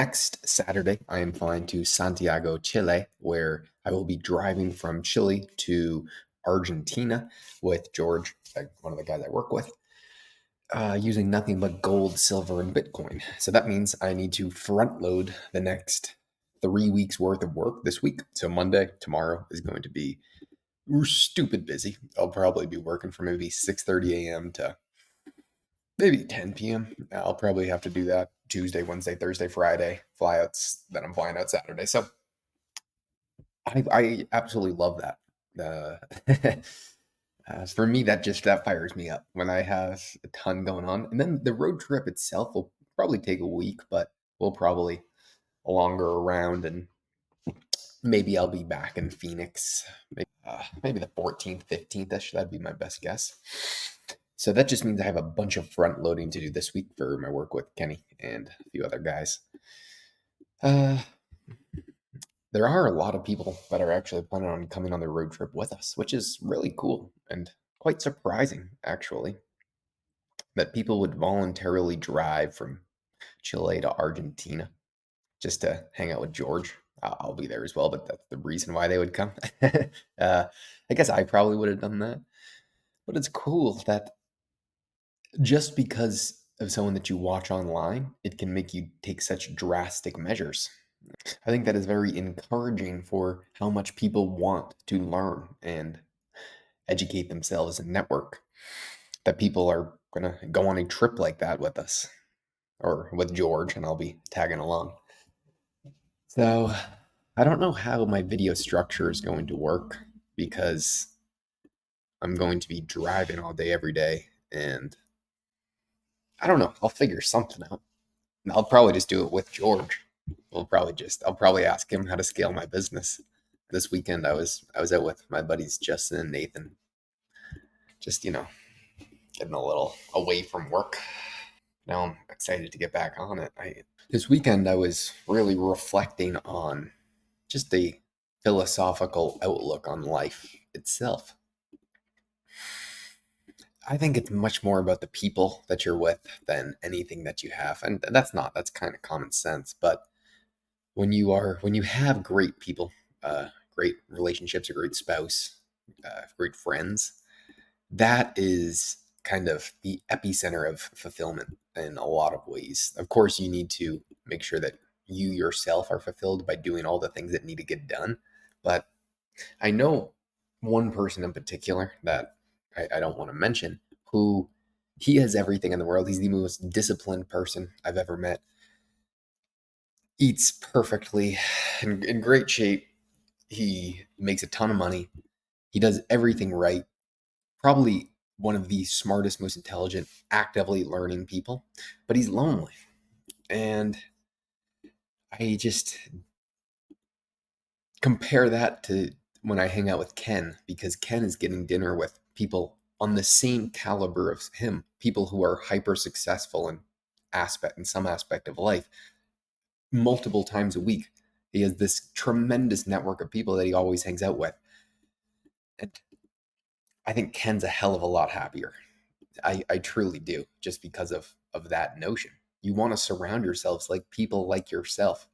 Next Saturday, I am flying to Santiago, Chile, where I will be driving from Chile to Argentina with George, one of the guys I work with, using nothing but gold, silver, and Bitcoin. So that means I need to front load the next 3 weeks worth of work this week. So Monday, tomorrow is going to be stupid busy. I'll probably be working from maybe 6:30 a.m. to maybe 10 p.m. I'll probably have to do that Tuesday, Wednesday, Thursday, Friday, flyouts. Then I'm flying out Saturday. So I absolutely love that. For me, that fires me up when I have a ton going on. And then the road trip itself will probably take a week, but we'll probably longer around and maybe I'll be back in Phoenix. Maybe the 14th, 15th ish. That'd be my best guess. So that just means I have a bunch of front loading to do this week for my work with Kenny and a few other guys. Uh, there are a lot of people that are actually planning on coming on the road trip with us, which is really cool and quite surprising, actually, that people would voluntarily drive from Chile to Argentina just to hang out with George. I'll be there as well, but that's the reason why they would come. uh, I guess I probably would have done that, but it's cool that just because of someone that you watch online, it can make you take such drastic measures. I think that is very encouraging for how much people want to learn and educate themselves and network. That people are going to go on a trip like that with us or with George, and I'll be tagging along. So I don't know how my video structure is going to work because I'm going to be driving all day, every day, and I don't know. I'll figure something out. I'll probably just do it with George. I'll probably ask him how to scale my business. This weekend I was out with my buddies Justin and Nathan, just getting a little away from work. Now I'm excited to get back on it. This weekend I was really reflecting on just the philosophical outlook on life itself. I think it's much more about the people that you're with than anything that you have. And that's kind of common sense, but when you have great people, great relationships, a great spouse, great friends, that is kind of the epicenter of fulfillment in a lot of ways. Of course, you need to make sure that you yourself are fulfilled by doing all the things that need to get done. But I know one person in particular that I don't want to mention who he has everything in the world. He's the most disciplined person I've ever met. Eats perfectly, in great shape. He makes a ton of money. He does everything right. Probably one of the smartest, most intelligent, actively learning people, but he's lonely. And I just compare that to when I hang out with Ken, because Ken is getting dinner with people on the same caliber of him, people who are hyper successful in some aspect of life, multiple times a week. He has this tremendous network of people that he always hangs out with. And I think Ken's a hell of a lot happier. I truly do, just because of that notion. You want to surround yourselves like people like yourself.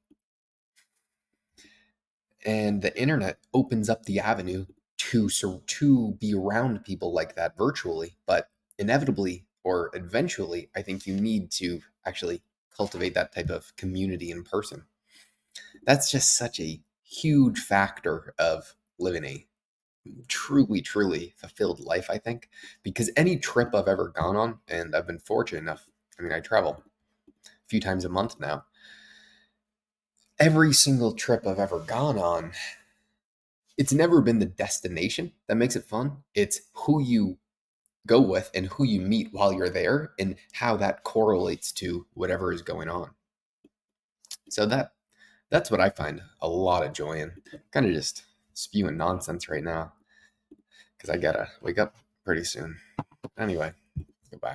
And the internet opens up the avenue to be around people like that virtually, but inevitably or eventually, I think you need to actually cultivate that type of community in person. That's just such a huge factor of living a truly fulfilled life, I think, because any trip I've ever gone on, and I've been fortunate enough, I mean, I travel a few times a month now. Every single trip I've ever gone on, it's never been the destination that makes it fun. It's who you go with and who you meet while you're there and how that correlates to whatever is going on. So that's what I find a lot of joy in. Kind of just spewing nonsense right now because I gotta wake up pretty soon. Anyway, goodbye.